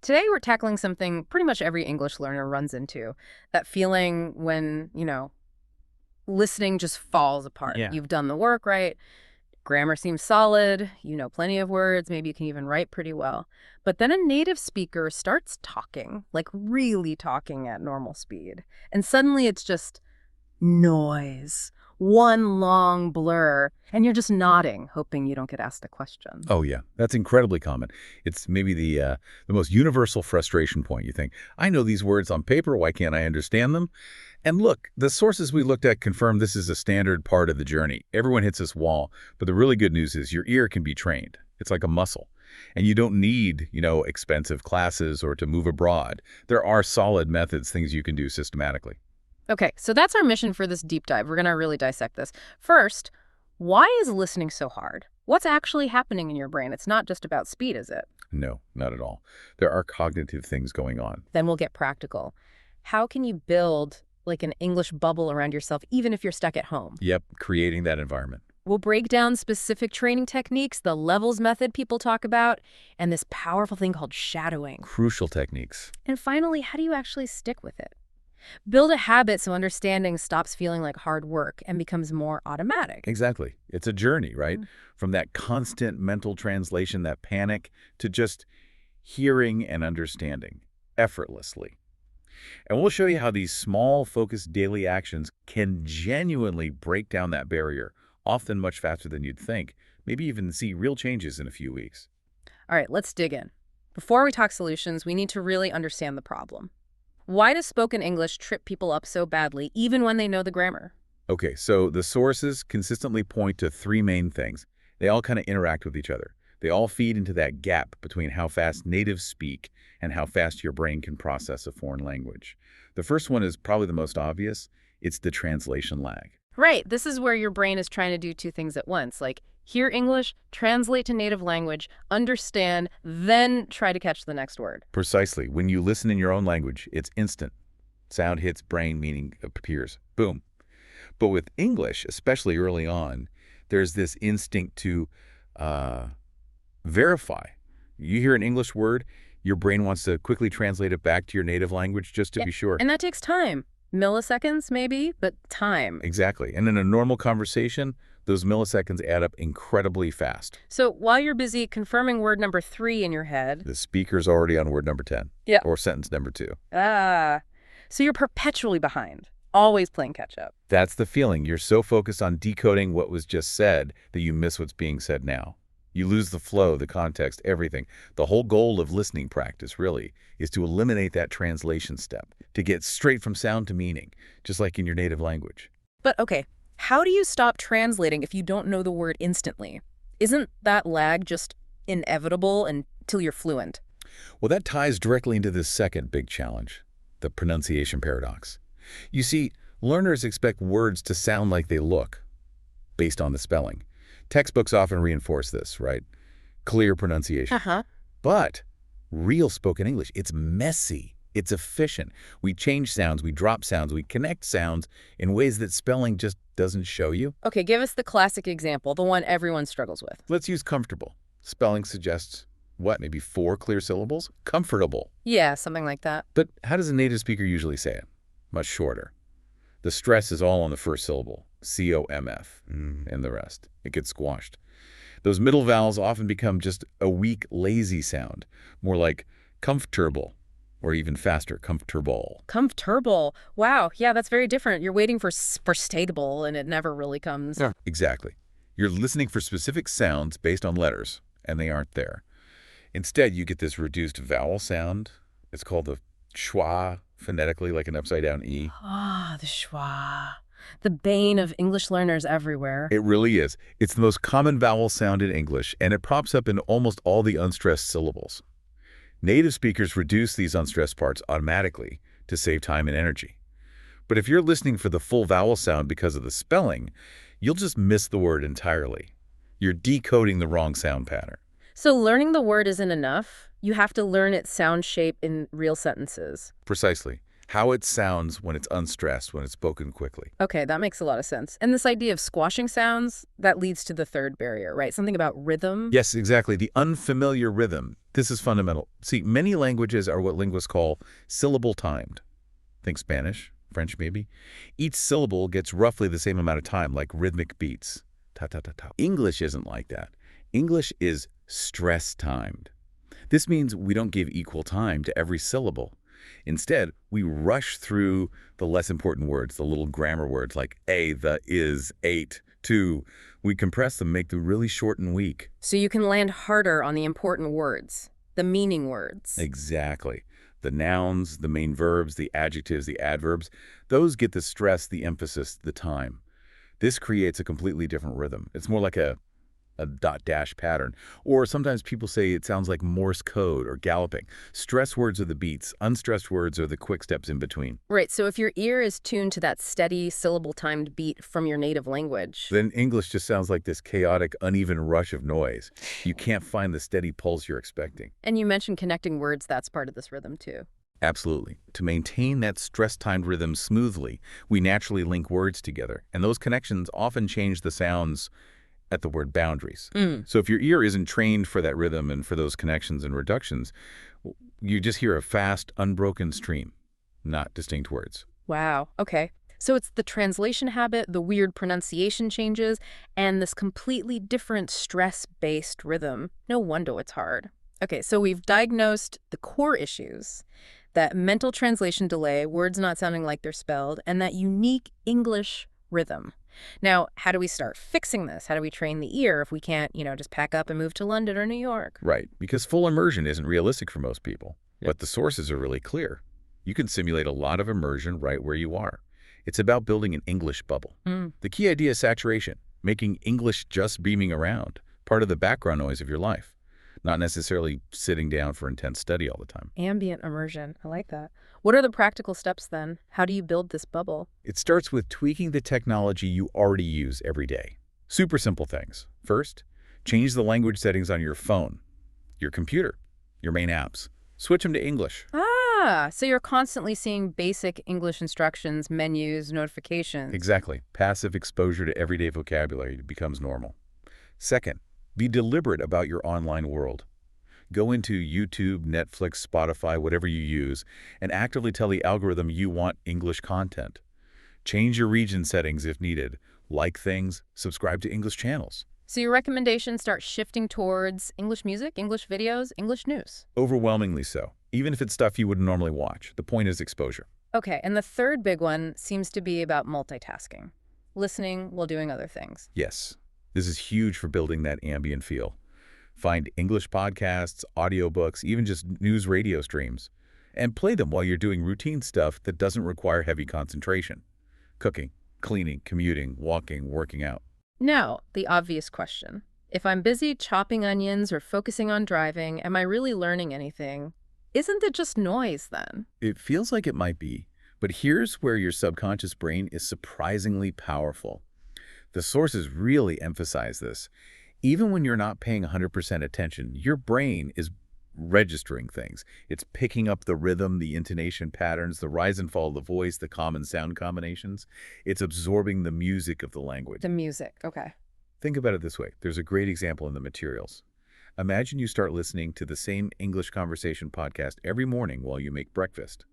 Today we're tackling something pretty much every English learner runs into. That feeling when, listening just falls apart. Yeah. You've done the work right, grammar seems solid, you know plenty of words, maybe you can even write pretty well. But then a native speaker starts talking, like really talking at normal speed. And suddenly it's just noise, one long blur, and you're just nodding, hoping you don't get asked a question. Oh, yeah. That's incredibly common. It's maybe the most universal frustration point. You think, I know these words on paper. Why can't I understand them? And look, the sources we looked at confirm this is a standard part of the journey. Everyone hits this wall. But the really good news is your ear can be trained. It's like a muscle. And you don't need, expensive classes or to move abroad. There are solid methods, things you can do systematically. Okay, so that's our mission for this deep dive. We're going to really dissect this. First, why is listening so hard? What's actually happening in your brain? It's not just about speed, is it? No, not at all. There are cognitive things going on. Then we'll get practical. How can you build like an English bubble around yourself, even if you're stuck at home? Yep, creating that environment. We'll break down specific training techniques, the levels method people talk about, and this powerful thing called shadowing. Crucial techniques. And finally, how do you actually stick with it? Build a habit so understanding stops feeling like hard work and becomes more automatic. Exactly. It's a journey, right? From that constant mental translation, that panic, to just hearing and understanding effortlessly. And we'll show you how these small, focused daily actions can genuinely break down that barrier, often much faster than you'd think, maybe even see real changes in a few weeks. All right, let's dig in. Before we talk solutions, we need to really understand the problem. Why does spoken English trip people up so badly, even when they know the grammar? Okay, so the sources consistently point to three main things. They all kind of interact with each other. They all feed into that gap between how fast natives speak and how fast your brain can process a foreign language. The first one is probably the most obvious. It's the translation lag. Right, this is where your brain is trying to do two things at once, like hear English, translate to native language, understand, then try to catch the next word. Precisely. When you listen in your own language, it's instant. Sound hits brain, meaning appears. Boom. But with English, especially early on, there's this instinct to verify. You hear an English word, your brain wants to quickly translate it back to your native language just to be sure. And that takes time. Milliseconds, maybe, but time. Exactly. And in a normal conversation, those milliseconds add up incredibly fast. So while you're busy confirming word number 3 in your head... The speaker's already on word number 10. Yeah. Or sentence number 2. So you're perpetually behind, always playing catch up. That's the feeling. You're so focused on decoding what was just said that you miss what's being said now. You lose the flow, the context, everything. The whole goal of listening practice, really, is to eliminate that translation step, to get straight from sound to meaning, just like in your native language. But okay, how do you stop translating if you don't know the word instantly? Isn't that lag just inevitable until you're fluent? Well, that ties directly into this second big challenge, the pronunciation paradox. You see, learners expect words to sound like they look, based on the spelling. Textbooks often reinforce this, right? Clear pronunciation. But real spoken English, it's messy. It's efficient. We change sounds, we drop sounds, we connect sounds in ways that spelling just doesn't show you. Okay, give us the classic example, the one everyone struggles with. Let's use comfortable. Spelling suggests, what, maybe 4 clear syllables? Comfortable. Yeah, something like that. But how does a native speaker usually say it? Much shorter. The stress is all on the first syllable, C-O-M-F, and the rest. It gets squashed. Those middle vowels often become just a weak, lazy sound, more like comfortable, or even faster, comfortable. Comfortable. Wow, yeah, that's very different. You're waiting for statable, and it never really comes. Yeah. Exactly. You're listening for specific sounds based on letters, and they aren't there. Instead, you get this reduced vowel sound. It's called the schwa, phonetically like an upside-down E. The schwa. The bane of English learners everywhere. It really is. It's the most common vowel sound in English, and it pops up in almost all the unstressed syllables. Native speakers reduce these unstressed parts automatically to save time and energy. But if you're listening for the full vowel sound because of the spelling, you'll just miss the word entirely. You're decoding the wrong sound pattern. So learning the word isn't enough. You have to learn its sound shape in real sentences. Precisely. how it sounds when it's unstressed, when it's spoken quickly. Okay, that makes a lot of sense. And this idea of squashing sounds, that leads to the third barrier, right? Something about rhythm. Yes, exactly. The unfamiliar rhythm. This is fundamental. See, many languages are what linguists call syllable timed. Think Spanish, French maybe. Each syllable gets roughly the same amount of time, like rhythmic beats. Ta ta ta ta. English isn't like that. English is stress timed. This means we don't give equal time to every syllable. Instead, we rush through the less important words, the little grammar words like a, the, is, ate, to. We compress them, make them really short and weak. So you can land harder on the important words, the meaning words. Exactly. The nouns, the main verbs, the adjectives, the adverbs, those get the stress, the emphasis, the time. This creates a completely different rhythm. It's more like a dot dash pattern. Or sometimes people say it sounds like Morse code or galloping. Stress words are the beats. Unstressed words are the quick steps in between. Right, so if your ear is tuned to that steady syllable-timed beat from your native language. Then English just sounds like this chaotic, uneven rush of noise. You can't find the steady pulse you're expecting. And you mentioned connecting words, that's part of this rhythm too. Absolutely. To maintain that stress-timed rhythm smoothly, we naturally link words together. And those connections often change the sounds at the word boundaries. So if your ear isn't trained for that rhythm and for those connections and reductions, you just hear a fast, unbroken stream, not distinct words. Wow, okay. So it's the translation habit, the weird pronunciation changes, and this completely different stress-based rhythm. No wonder it's hard. Okay, so we've diagnosed the core issues, that mental translation delay, words not sounding like they're spelled, and that unique English rhythm. Now, how do we start fixing this? How do we train the ear if we can't, just pack up and move to London or New York? Right, because full immersion isn't realistic for most people. Yep. But the sources are really clear. You can simulate a lot of immersion right where you are. It's about building an English bubble. The key idea is saturation, making English just beaming around, part of the background noise of your life, not necessarily sitting down for intense study all the time. Ambient immersion. I like that. What are the practical steps then? How do you build this bubble? It starts with tweaking the technology you already use every day. Super simple things. First, change the language settings on your phone, your computer, your main apps. Switch them to English. So you're constantly seeing basic English instructions, menus, notifications. Exactly. Passive exposure to everyday vocabulary becomes normal. Second, be deliberate about your online world. Go into YouTube, Netflix, Spotify, whatever you use, and actively tell the algorithm you want English content. Change your region settings if needed. Like things, subscribe to English channels. So your recommendations start shifting towards English music, English videos, English news. Overwhelmingly so, even if it's stuff you wouldn't normally watch. The point is exposure. Okay, and the third big one seems to be about multitasking, listening while doing other things. Yes, this is huge for building that ambient feel. Find English podcasts, audiobooks, even just news radio streams, and play them while you're doing routine stuff that doesn't require heavy concentration. Cooking, cleaning, commuting, walking, working out. Now, the obvious question. If I'm busy chopping onions or focusing on driving, am I really learning anything? Isn't it just noise then? It feels like it might be, but here's where your subconscious brain is surprisingly powerful. The sources really emphasize this. Even when you're not paying 100% attention, your brain is registering things. It's picking up the rhythm, the intonation patterns, the rise and fall of the voice, the common sound combinations. It's absorbing the music of the language. The music, okay. Think about it this way. There's a great example in the materials. Imagine you start listening to the same English conversation podcast every morning while you make breakfast.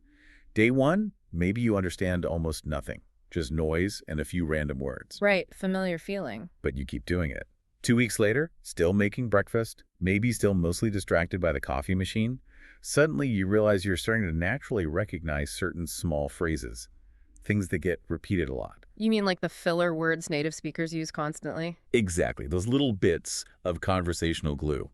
Day one, maybe you understand almost nothing, just noise and a few random words. Right, familiar feeling. But you keep doing it. 2 weeks later, still making breakfast, maybe still mostly distracted by the coffee machine. Suddenly you realize you're starting to naturally recognize certain small phrases, things that get repeated a lot. You mean like the filler words native speakers use constantly? Exactly, those little bits of conversational glue.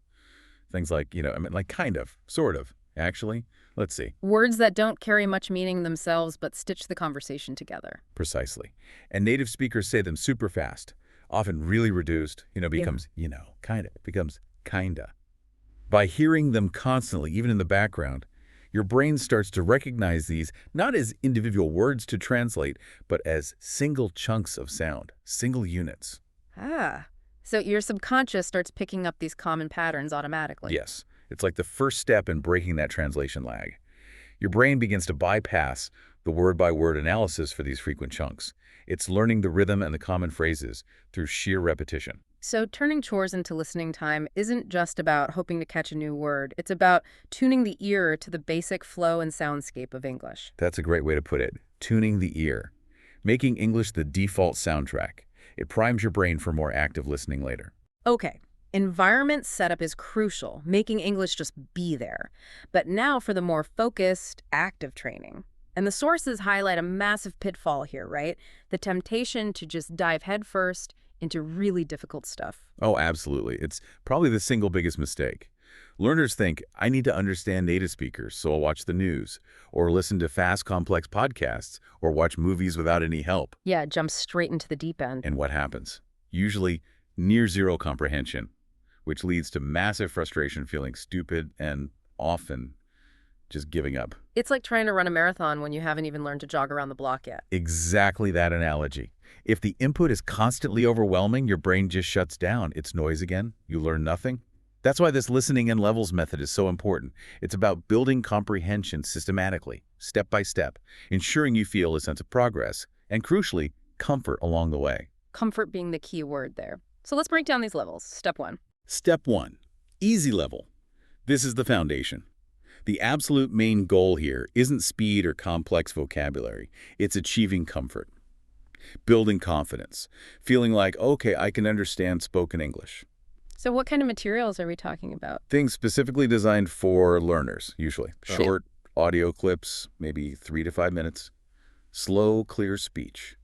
Things like, like kind of, sort of, actually. Let's see. Words that don't carry much meaning themselves but stitch the conversation together. Precisely. And native speakers say them super fast, often really reduced, becomes, becomes kinda. By hearing them constantly, even in the background, your brain starts to recognize these not as individual words to translate, but as single chunks of sound, single units. So your subconscious starts picking up these common patterns automatically. Yes. It's like the first step in breaking that translation lag. Your brain begins to bypass the word-by-word analysis for these frequent chunks. It's learning the rhythm and the common phrases through sheer repetition. So turning chores into listening time isn't just about hoping to catch a new word. It's about tuning the ear to the basic flow and soundscape of English. That's a great way to put it. Tuning the ear. Making English the default soundtrack. It primes your brain for more active listening later. Okay, environment setup is crucial, making English just be there. But now for the more focused, active training. And the sources highlight a massive pitfall here, right? The temptation to just dive headfirst into really difficult stuff. Oh, absolutely. It's probably the single biggest mistake. Learners think, I need to understand native speakers, so I'll watch the news, or listen to fast, complex podcasts, or watch movies without any help. Yeah, jump straight into the deep end. And what happens? Usually near zero comprehension, which leads to massive frustration, feeling stupid, and often just giving up. It's like trying to run a marathon when you haven't even learned to jog around the block yet. Exactly that analogy. If the input is constantly overwhelming, your brain just shuts down. It's noise again. You learn nothing. That's why this listening in levels method is so important. It's about building comprehension systematically, step by step, ensuring you feel a sense of progress, and crucially, comfort along the way. Comfort being the key word there. So let's break down these levels. Step 1. Step 1. Easy level. This is the foundation. The absolute main goal here isn't speed or complex vocabulary. It's achieving comfort. Building confidence. Feeling like, okay, I can understand spoken English. So what kind of materials are we talking about? Things specifically designed for learners, usually. Short audio clips, maybe 3 to 5 minutes. Slow, clear speech.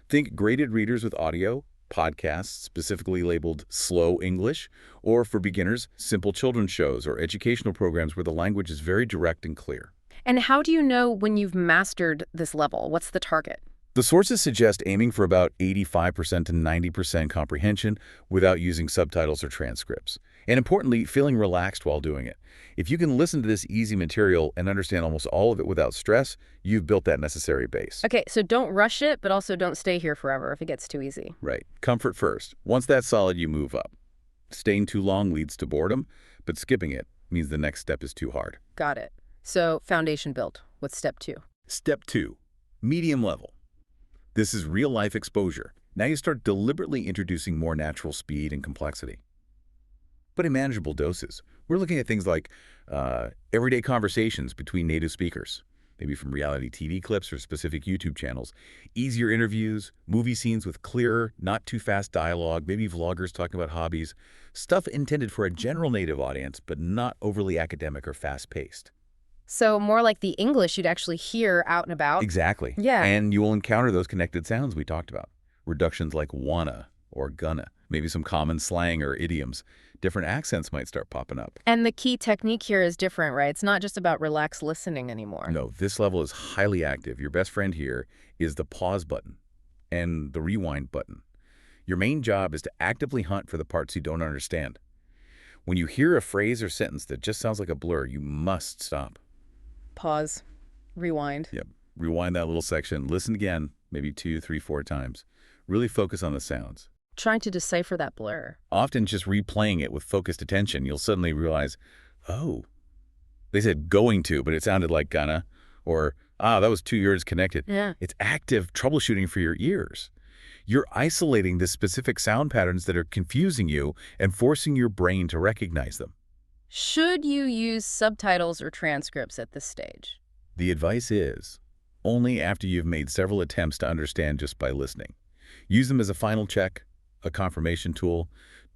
Think graded readers with audio, podcasts specifically labeled slow English, or for beginners, simple children's shows or educational programs where the language is very direct and clear. And how do you know when you've mastered this level? What's the target? The sources suggest aiming for about 85% to 90% comprehension without using subtitles or transcripts. And importantly, feeling relaxed while doing it. If you can listen to this easy material and understand almost all of it without stress, you've built that necessary base. Okay, so don't rush it, but also don't stay here forever if it gets too easy. Right. Comfort first. Once that's solid, you move up. Staying too long leads to boredom, but skipping it means the next step is too hard. Got it. So foundation built. What's step 2? Step 2. Medium level. This is real-life exposure. Now you start deliberately introducing more natural speed and complexity, but in manageable doses. We're looking at things like everyday conversations between native speakers, maybe from reality TV clips or specific YouTube channels, easier interviews, movie scenes with clearer, not too fast dialogue, maybe vloggers talking about hobbies, stuff intended for a general native audience, but not overly academic or fast-paced. So more like the English you'd actually hear out and about. Exactly. Yeah. And you will encounter those connected sounds we talked about. Reductions like wanna or gonna, maybe some common slang or idioms. Different accents might start popping up. And the key technique here is different, right? It's not just about relaxed listening anymore. No, this level is highly active. Your best friend here is the pause button and the rewind button. Your main job is to actively hunt for the parts you don't understand. When you hear a phrase or sentence that just sounds like a blur, you must stop. Pause. Rewind. Yep. Rewind that little section. Listen again, maybe 2, 3, 4 times. Really focus on the sounds. Trying to decipher that blur. Often just replaying it with focused attention, you'll suddenly realize, oh, they said going to, but it sounded like gonna, or, that was 2 words connected. Yeah. It's active troubleshooting for your ears. You're isolating the specific sound patterns that are confusing you and forcing your brain to recognize them. Should you use subtitles or transcripts at this stage? The advice is only after you've made several attempts to understand just by listening. Use them as a final check, a confirmation tool.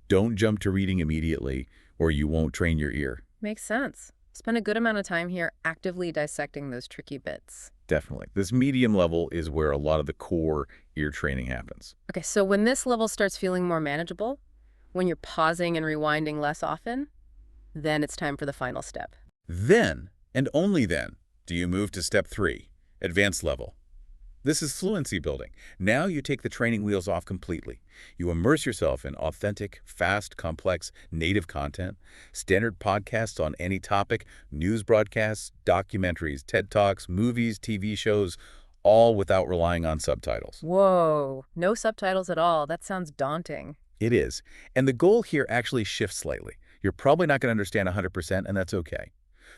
Don't jump to reading immediately, or you won't train your ear. Makes sense. Spend a good amount of time here actively dissecting those tricky bits. Definitely. This medium level is where a lot of the core ear training happens. Okay, so when this level starts feeling more manageable, when you're pausing and rewinding less often, then it's time for the final step. Then, and only then, do you move to step 3, advanced level. This is fluency building. Now you take the training wheels off completely. You immerse yourself in authentic, fast, complex, native content, standard podcasts on any topic, news broadcasts, documentaries, TED Talks, movies, TV shows, all without relying on subtitles. Whoa, no subtitles at all. That sounds daunting. It is. And the goal here actually shifts slightly. You're probably not going to understand 100%, and that's okay.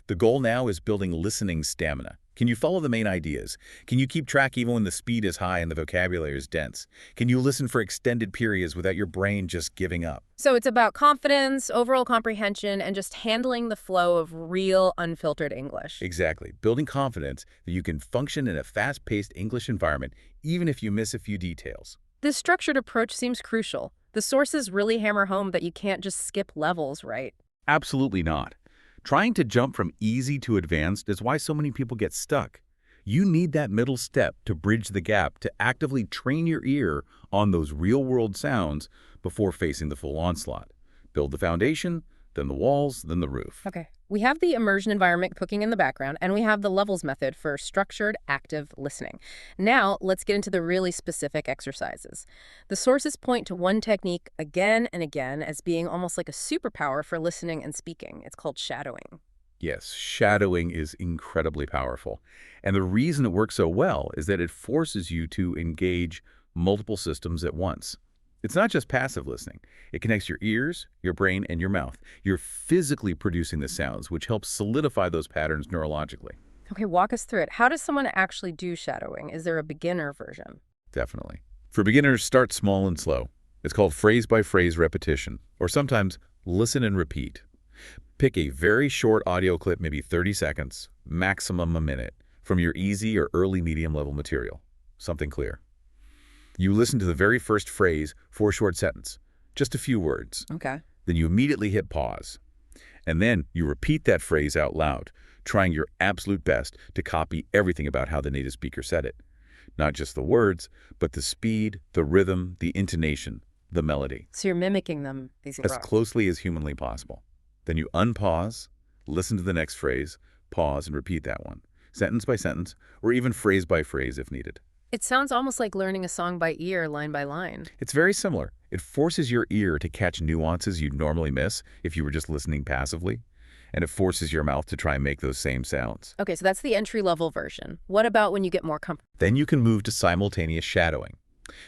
The goal now is building listening stamina, Can you follow the main ideas? Can you keep track even when the speed is high and the vocabulary is dense? Can you listen for extended periods without your brain just giving up? So it's about confidence, overall comprehension, and just handling the flow of real, unfiltered English. Exactly. Building confidence that you can function in a fast-paced English environment even if you miss a few details. This structured approach seems crucial. The sources really hammer home that you can't just skip levels, right? Absolutely not. Trying to jump from easy to advanced is why so many people get stuck. You need that middle step to bridge the gap, to actively train your ear on those real-world sounds before facing the full onslaught. Build the foundation, then the walls, then the roof. Okay. We have the immersion environment cooking in the background, and we have the levels method for structured, active listening. Now, let's get into the really specific exercises. The sources point to one technique again and again as being almost like a superpower for listening and speaking. It's called shadowing. Yes, shadowing is incredibly powerful. And the reason it works so well is that it forces you to engage multiple systems at once. It's not just passive listening. It connects your ears, your brain, and your mouth. You're physically producing the sounds, which helps solidify those patterns neurologically. Okay, walk us through it. How does someone actually do shadowing? Is there a beginner version? Definitely. For beginners, start small and slow. It's called phrase-by-phrase repetition, or sometimes listen and repeat. Pick a very short audio clip, maybe 30 seconds, maximum a minute, from your easy or early medium level material. Something clear. You listen to the very first phrase for a short sentence, just a few words. Okay. Then you immediately hit pause. And then you repeat that phrase out loud, trying your absolute best to copy everything about how the native speaker said it. Not just the words, but the speed, the rhythm, the intonation, the melody. So you're mimicking them, these As rock. closely as humanly possible. Then you unpause, listen to the next phrase, pause, and repeat that one, sentence by sentence, or even phrase by phrase if needed. It sounds almost like learning a song by ear, line by line. It's very similar. It forces your ear to catch nuances you'd normally miss if you were just listening passively, and it forces your mouth to try and make those same sounds. Okay, so that's the entry-level version. What about when you get more comfortable? Then you can move to simultaneous shadowing.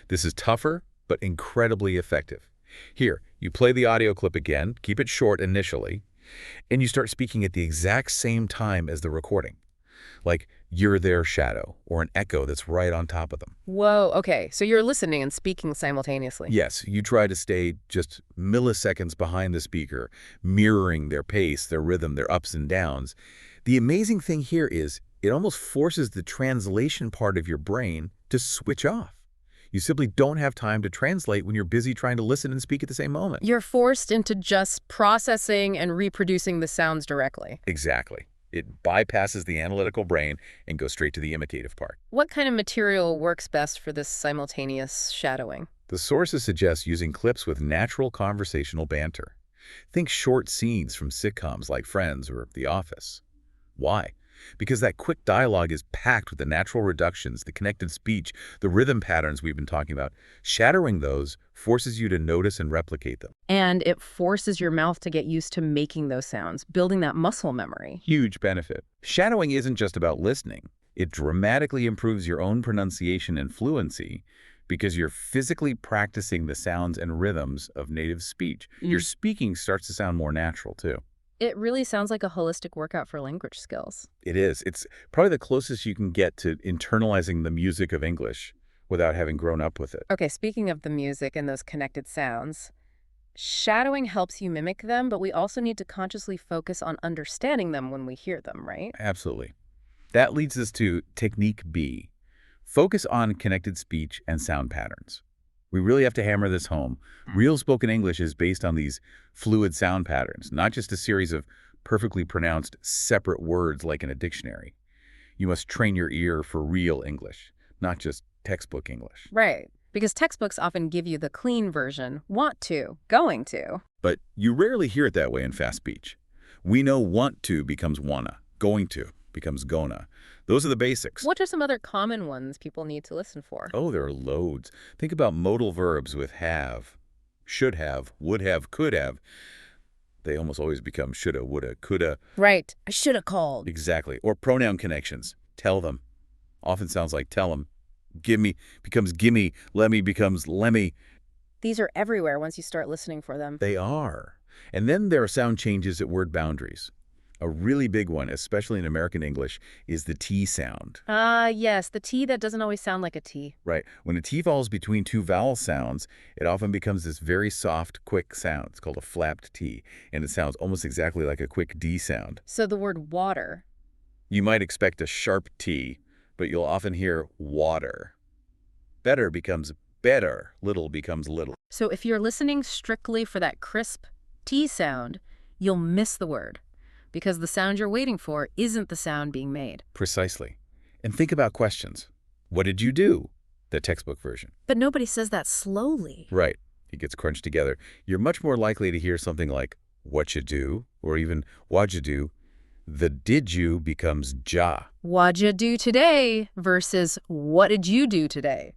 This is tougher, but incredibly effective. Here, you play the audio clip again, keep it short initially, and you start speaking at the exact same time as the recording. Like you're their shadow, or an echo that's right on top of them. Whoa, okay, so you're listening and speaking simultaneously. Yes, you try to stay just milliseconds behind the speaker, mirroring their pace, their rhythm, their ups and downs. The amazing thing here is it almost forces the translation part of your brain to switch off. You simply don't have time to translate when you're busy trying to listen and speak at the same moment. You're forced into just processing and reproducing the sounds directly. Exactly. It bypasses the analytical brain and goes straight to the imitative part. What kind of material works best for this simultaneous shadowing? The sources suggest using clips with natural conversational banter. Think short scenes from sitcoms like Friends or The Office. Why? Because that quick dialogue is packed with the natural reductions, the connected speech, the rhythm patterns we've been talking about. Shadowing those forces you to notice and replicate them. And it forces your mouth to get used to making those sounds, building that muscle memory. Huge benefit. Shadowing isn't just about listening. It dramatically improves your own pronunciation and fluency because you're physically practicing the sounds and rhythms of native speech. Your speaking starts to sound more natural, too. It really sounds like a holistic workout for language skills. It is. It's probably the closest you can get to internalizing the music of English without having grown up with it. Okay, speaking of the music and those connected sounds, shadowing helps you mimic them, but we also need to consciously focus on understanding them when we hear them, right? Absolutely. That leads us to technique B. Focus on connected speech and sound patterns. We really have to hammer this home. Real spoken English is based on these fluid sound patterns, not just a series of perfectly pronounced separate words like in a dictionary. You must train your ear for real English, not just textbook English. Right, because textbooks often give you the clean version, want to, going to. But you rarely hear it that way in fast speech. We know want to becomes wanna, going to becomes gonna. Those are the basics. What are some other common ones people need to listen for? Oh, there are loads. Think about modal verbs with have, should have, would have, could have. They almost always become shoulda, woulda, coulda. Right, I should have called. Exactly. Or pronoun connections. Tell them. Often sounds like tell them. Give me becomes gimme. Let me becomes lemmy. These are everywhere once you start listening for them. They are. And then there are sound changes at word boundaries. A really big one, especially in American English, is the T sound. Ah, yes, the T that doesn't always sound like a T. Right. When a T falls between two vowel sounds, it often becomes this very soft, quick sound. It's called a flapped T, and it sounds almost exactly like a quick D sound. So the word water. You might expect a sharp T, but you'll often hear water. Better becomes better. Little becomes little. So if you're listening strictly for that crisp T sound, you'll miss the word because the sound you're waiting for isn't the sound being made. Precisely. And think about questions. What did you do? The textbook version. But nobody says that slowly. Right. It gets crunched together. You're much more likely to hear something like, what you do, or even, what'd you do? The did you becomes ja. What'd you do today versus what did you do today?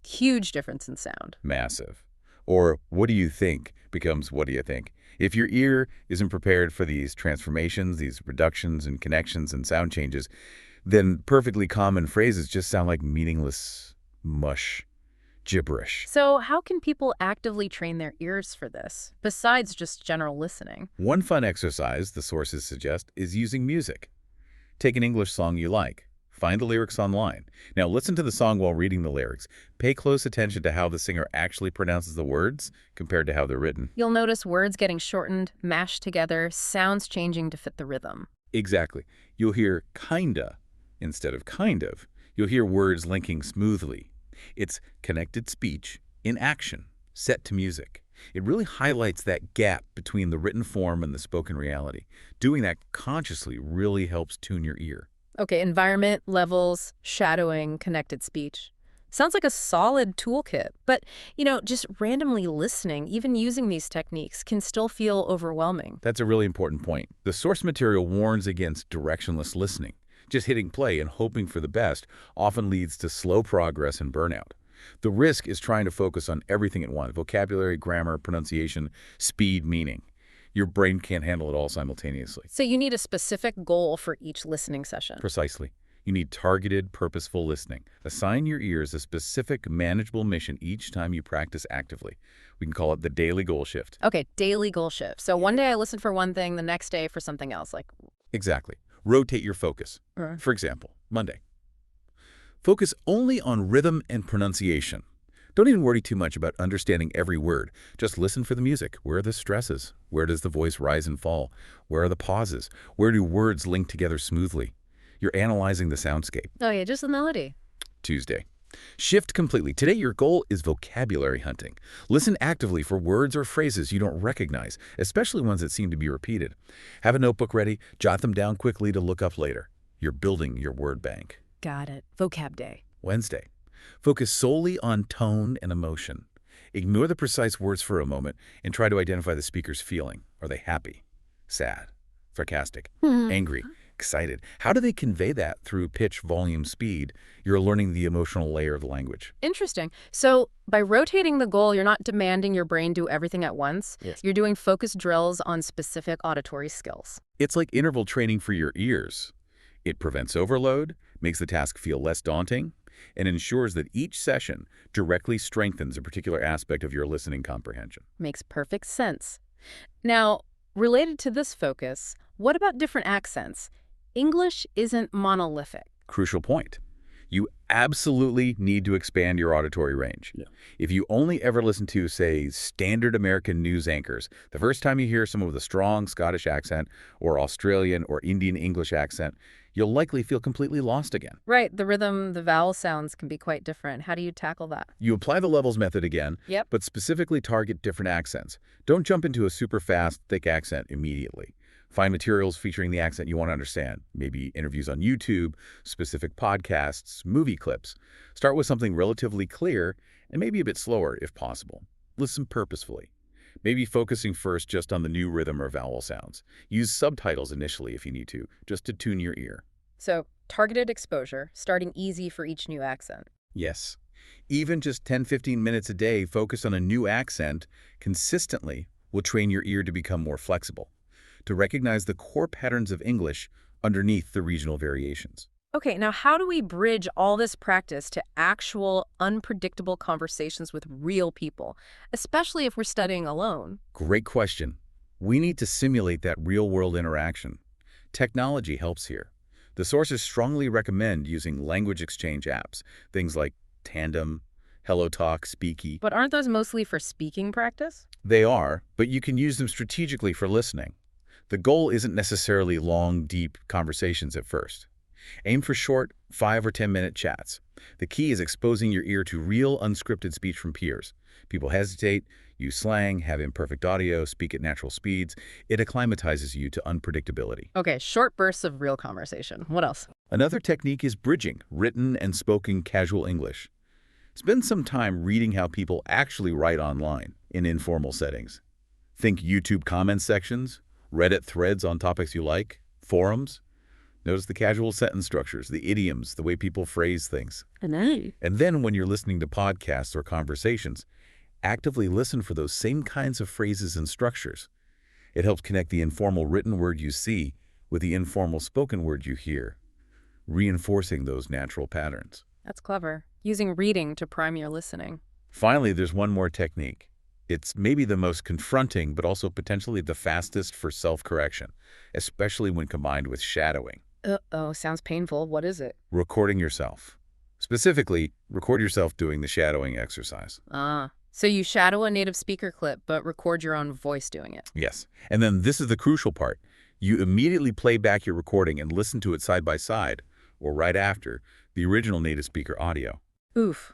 Huge difference in sound. Massive. Or what do you think becomes what do you think? If your ear isn't prepared for these transformations, these reductions and connections and sound changes, then perfectly common phrases just sound like meaningless mush, gibberish. So how can people actively train their ears for this, besides just general listening? One fun exercise the sources suggest is using music. Take an English song you like. Find the lyrics online. Now listen to the song while reading the lyrics. Pay close attention to how the singer actually pronounces the words compared to how they're written. You'll notice words getting shortened, mashed together, sounds changing to fit the rhythm. Exactly. You'll hear kinda instead of kind of. You'll hear words linking smoothly. It's connected speech in action, set to music. It really highlights that gap between the written form and the spoken reality. Doing that consciously really helps tune your ear. Okay, environment, levels, shadowing, connected speech. Sounds like a solid toolkit, but, just randomly listening, even using these techniques, can still feel overwhelming. That's a really important point. The source material warns against directionless listening. Just hitting play and hoping for the best often leads to slow progress and burnout. The risk is trying to focus on everything at once: vocabulary, grammar, pronunciation, speed, meaning. Your brain can't handle it all simultaneously. So you need a specific goal for each listening session. Precisely. You need targeted, purposeful listening. Assign your ears a specific, manageable mission each time you practice actively. We can call it the daily goal shift. Okay, daily goal shift. So one day I listen for one thing, the next day for something else. Exactly. Rotate your focus. For example, Monday. Focus only on rhythm and pronunciation. Don't even worry too much about understanding every word. Just listen for the music. Where are the stresses? Where does the voice rise and fall? Where are the pauses? Where do words link together smoothly? You're analyzing the soundscape. Oh yeah, just the melody. Tuesday. Shift completely. Today your goal is vocabulary hunting. Listen actively for words or phrases you don't recognize, especially ones that seem to be repeated. Have a notebook ready. Jot them down quickly to look up later. You're building your word bank. Got it. Vocab day. Wednesday. Focus solely on tone and emotion. Ignore the precise words for a moment and try to identify the speaker's feeling. Are they happy, sad, sarcastic, angry, excited? How do they convey that through pitch, volume, speed? You're learning the emotional layer of the language. Interesting. So by rotating the goal, you're not demanding your brain do everything at once. Yes. You're doing focused drills on specific auditory skills. It's like interval training for your ears. It prevents overload, makes the task feel less daunting, and ensures that each session directly strengthens a particular aspect of your listening comprehension. Makes perfect sense. Now, related to this focus, what about different accents? English isn't monolithic. Crucial point. You absolutely need to expand your auditory range. Yeah. If you only ever listen to, say, standard American news anchors, the first time you hear someone with a strong Scottish accent or Australian or Indian English accent, you'll likely feel completely lost again. Right. The rhythm, the vowel sounds can be quite different. How do you tackle that? You apply the levels method again, but specifically target different accents. Don't jump into a super fast, thick accent immediately. Find materials featuring the accent you want to understand, maybe interviews on YouTube, specific podcasts, movie clips. Start with something relatively clear and maybe a bit slower if possible. Listen purposefully. Maybe focusing first just on the new rhythm or vowel sounds. Use subtitles initially if you need to, just to tune your ear. So, targeted exposure, starting easy for each new accent. Yes. Even just 10-15 minutes a day focus on a new accent consistently will train your ear to become more flexible, to recognize the core patterns of English underneath the regional variations. Okay, now how do we bridge all this practice to actual, unpredictable conversations with real people, especially if we're studying alone? Great question. We need to simulate that real-world interaction. Technology helps here. The sources strongly recommend using language exchange apps, things like Tandem, HelloTalk, Speaky. But aren't those mostly for speaking practice? They are, but you can use them strategically for listening. The goal isn't necessarily long, deep conversations at first. Aim for short, 5 or 10-minute chats. The key is exposing your ear to real, unscripted speech from peers. People hesitate, use slang, have imperfect audio, speak at natural speeds. It acclimatizes you to unpredictability. Okay, short bursts of real conversation. What else? Another technique is bridging written and spoken casual English. Spend some time reading how people actually write online in informal settings. Think YouTube comment sections, Reddit threads on topics you like, forums. Notice the casual sentence structures, the idioms, the way people phrase things. And then when you're listening to podcasts or conversations, actively listen for those same kinds of phrases and structures. It helps connect the informal written word you see with the informal spoken word you hear, reinforcing those natural patterns. That's clever. Using reading to prime your listening. Finally, there's one more technique. It's maybe the most confronting, but also potentially the fastest for self-correction, especially when combined with shadowing. Uh-oh, sounds painful. What is it? Recording yourself. Specifically, record yourself doing the shadowing exercise. So you shadow a native speaker clip, but record your own voice doing it. Yes. And then this is the crucial part. You immediately play back your recording and listen to it side by side, or right after, the original native speaker audio. Oof.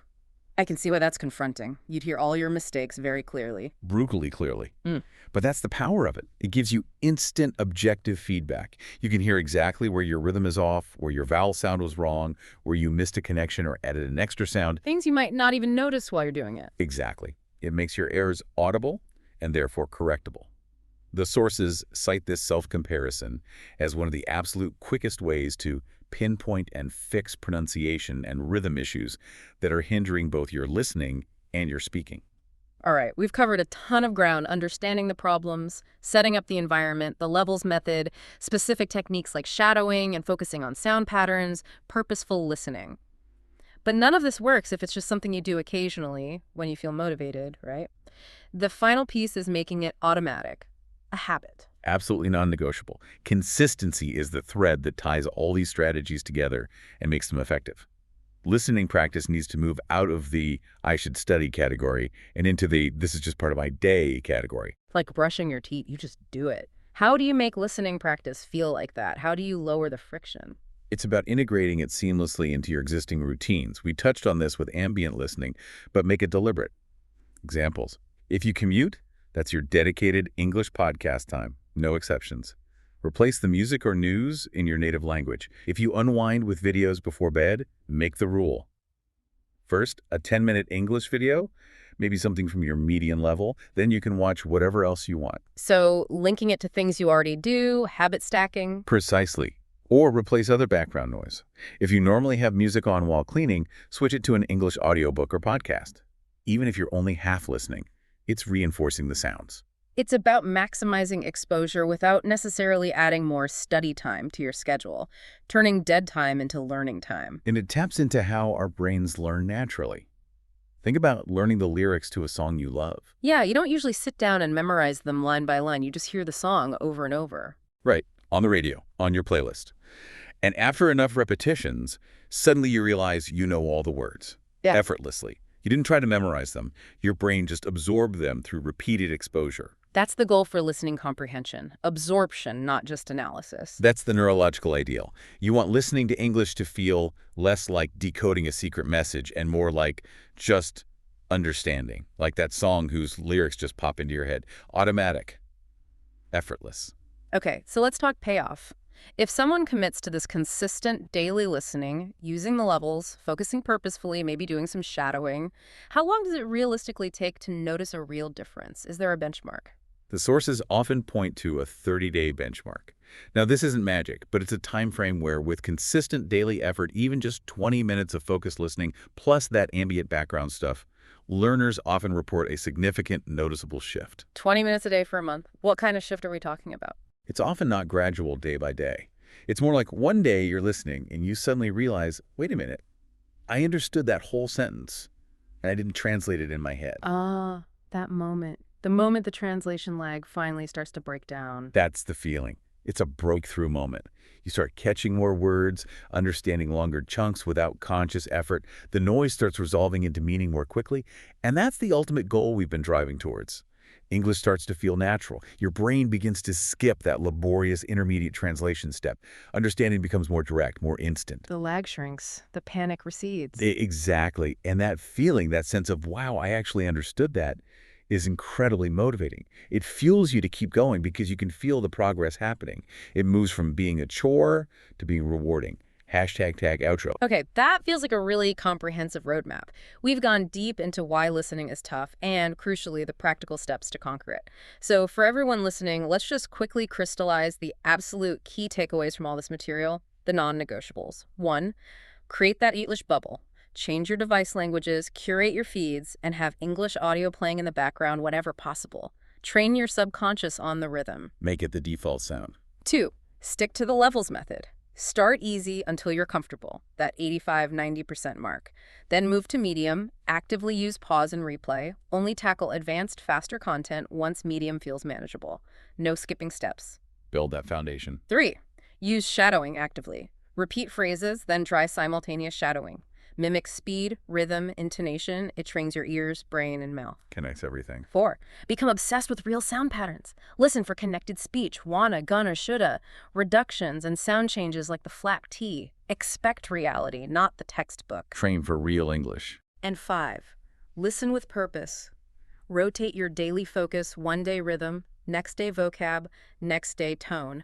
I can see why that's confronting. You'd hear all your mistakes very clearly. Brutally clearly. But that's the power of it. It gives you instant objective feedback. You can hear exactly where your rhythm is off, where your vowel sound was wrong, where you missed a connection or added an extra sound. Things you might not even notice while you're doing it. Exactly. It makes your errors audible and therefore correctable. The sources cite this self-comparison as one of the absolute quickest ways to pinpoint and fix pronunciation and rhythm issues that are hindering both your listening and your speaking. All right, we've covered a ton of ground understanding the problems, setting up the environment, the levels method, specific techniques like shadowing and focusing on sound patterns, purposeful listening. But none of this works if it's just something you do occasionally when you feel motivated, right? The final piece is making it automatic, a habit. Absolutely non-negotiable. Consistency is the thread that ties all these strategies together and makes them effective. Listening practice needs to move out of the I should study category and into the this is just part of my day category. Like brushing your teeth, you just do it. How do you make listening practice feel like that? How do you lower the friction? It's about integrating it seamlessly into your existing routines. We touched on this with ambient listening, but make it deliberate. Examples. If you commute, that's your dedicated English podcast time. No exceptions. Replace the music or news in your native language. If you unwind with videos before bed, make the rule. First, a 10-minute English video, maybe something from your median level. Then you can watch whatever else you want. So linking it to things you already do, habit stacking. Precisely. Or replace other background noise. If you normally have music on while cleaning, switch it to an English audiobook or podcast. Even if you're only half listening, it's reinforcing the sounds. It's about maximizing exposure without necessarily adding more study time to your schedule, turning dead time into learning time. And it taps into how our brains learn naturally. Think about learning the lyrics to a song you love. Yeah, you don't usually sit down and memorize them line by line. You just hear the song over and over. Right, on the radio, on your playlist. And after enough repetitions, suddenly you realize you know all the words. Yeah. Effortlessly. You didn't try to memorize them. Your brain just absorbed them through repeated exposure. That's the goal for listening comprehension. Absorption, not just analysis. That's the neurological ideal. You want listening to English to feel less like decoding a secret message and more like just understanding, like that song whose lyrics just pop into your head. Automatic. Effortless. Okay, so let's talk payoff. If someone commits to this consistent daily listening, using the levels, focusing purposefully, maybe doing some shadowing, how long does it realistically take to notice a real difference? Is there a benchmark? The sources often point to a 30-day benchmark. Now, this isn't magic, but it's a time frame where with consistent daily effort, even just 20 minutes of focused listening, plus that ambient background stuff, learners often report a significant, noticeable shift. 20 minutes a day for a month. What kind of shift are we talking about? It's often not gradual day by day. It's more like one day you're listening and you suddenly realize, wait a minute, I understood that whole sentence and I didn't translate it in my head. That moment. The moment the translation lag finally starts to break down. That's the feeling. It's a breakthrough moment. You start catching more words, understanding longer chunks without conscious effort. The noise starts resolving into meaning more quickly, and that's the ultimate goal we've been driving towards. English starts to feel natural. Your brain begins to skip that laborious intermediate translation step. Understanding becomes more direct, more instant. The lag shrinks, the panic recedes. Exactly. And that feeling, that sense of, wow, I actually understood that, is incredibly motivating. It fuels you to keep going because you can feel the progress happening. It moves from being a chore to being rewarding. Hashtag tag outro. Okay, that feels like a really comprehensive roadmap. We've gone deep into why listening is tough and, crucially, the practical steps to conquer it. So for everyone listening, let's just quickly crystallize the absolute key takeaways from all this material, the non-negotiables. 1, create that English bubble. Change your device languages, curate your feeds, and have English audio playing in the background whenever possible. Train your subconscious on the rhythm. Make it the default sound. 2, stick to the levels method. Start easy until you're comfortable, that 85–90% mark. Then move to medium, actively use pause and replay, only tackle advanced, faster content once medium feels manageable. No skipping steps. Build that foundation. 3, use shadowing actively. Repeat phrases, then try simultaneous shadowing. Mimic speed, rhythm, intonation. It trains your ears, brain, and mouth. Connects everything. 4, become obsessed with real sound patterns. Listen for connected speech, wanna, gonna, shoulda, reductions, and sound changes like the flat T. Expect reality, not the textbook. Train for real English. And 5, listen with purpose. Rotate your daily focus, one day rhythm, next day vocab, next day tone.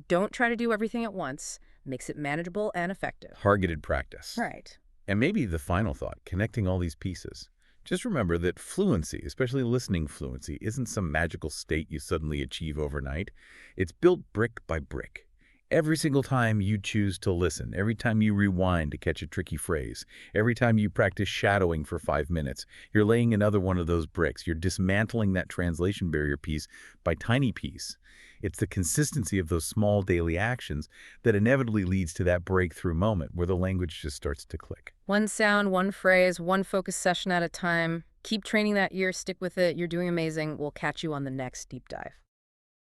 Don't try to do everything at once. Makes it manageable and effective. Targeted practice. Right. And maybe the final thought, connecting all these pieces. Just remember that fluency, especially listening fluency, isn't some magical state you suddenly achieve overnight. It's built brick by brick. Every single time you choose to listen, every time you rewind to catch a tricky phrase, every time you practice shadowing for 5 minutes, you're laying another one of those bricks. You're dismantling that translation barrier piece by tiny piece. It's the consistency of those small daily actions that inevitably leads to that breakthrough moment where the language just starts to click. One sound, one phrase, one focus session at a time. Keep training that ear, stick with it. You're doing amazing. We'll catch you on the next deep dive.